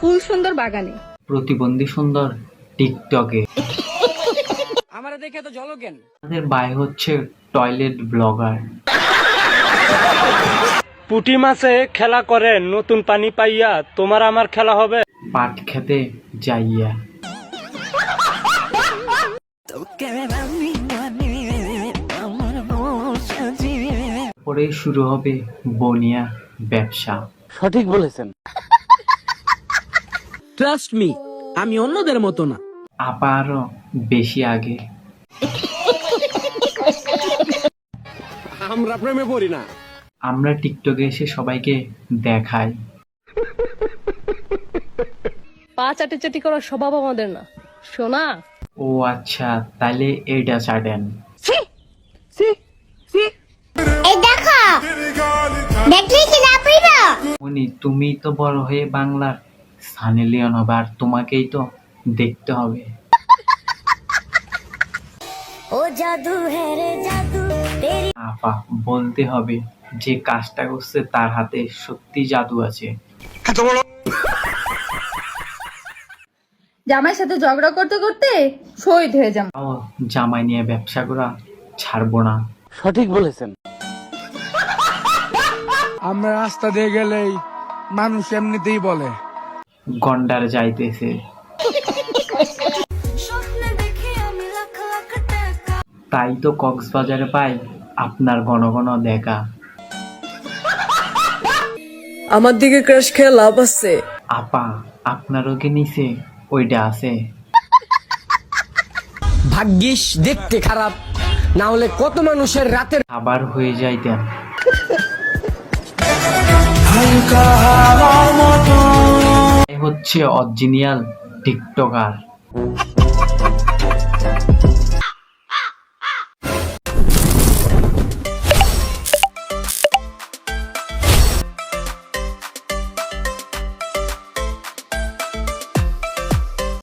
ফুল সুন্দর বাগানে, প্রতিবন্ধী সুন্দর টিকটকে, আমারে দেখে তো ঝলক কেন? আমাদের ভাই হচ্ছে টয়লেট ব্লগার। পুঁটি মাছে খেলা করে নতুন পানি পাইয়া, তোমার আমার খেলা হবে পাট খেতে যাইয়া। পরে শুরু হবে বনিয়া ব্যবসা। সঠিক বলেছেন। ট্রাস্ট মি, আমি অন্যদের মতো না। আপা আরো বেশি আগে। আমরা প্রেমে পড়ি না। আমরা টিকটকে এসে সবাইকে দেখাই। পা চাটি করার স্বভাব আমাদের না, শোনা। ও আচ্ছা, তাইলে এইটা ছাড়েন। এই দেখো, দেখলি কি না পাইবা? উনি তুমি তো বড় হয়ে বাংলার সানি লিওন হবে, আর তোমাকেই তো দেখতে হবে। ও জাদু হ্যাঁ রে জাদু তেরি। আপা বলতে হবে যে কাজটা করছে তার হাতে সত্যি জাদু আছে। জামাইয়ের সাথে ঝগড়া করতে করতে শহীদ হয়ে যাম। ও জামাই নিয়ে ব্যবসা করা ছাড়বো না। সঠিক বলেছেন। আমরা রাস্তা দিয়ে গেলেই মানুষ এমনিতেই বলে গন্ডার যাইতেছে, তাই তো কক্সবাজারে পাই আপনার ঘন ঘন দেখা। আমার দিকে ক্রাশ খেয়ে লাভ আছে। আপা আপনারও কি নিচে ওইটা আছে? ভাগ্যিস দেখতে খারাপ, না হলে কত মানুষের রাতের আবার হয়ে যাইতেন। এ হচ্ছে অরিজিনাল টিকটকার।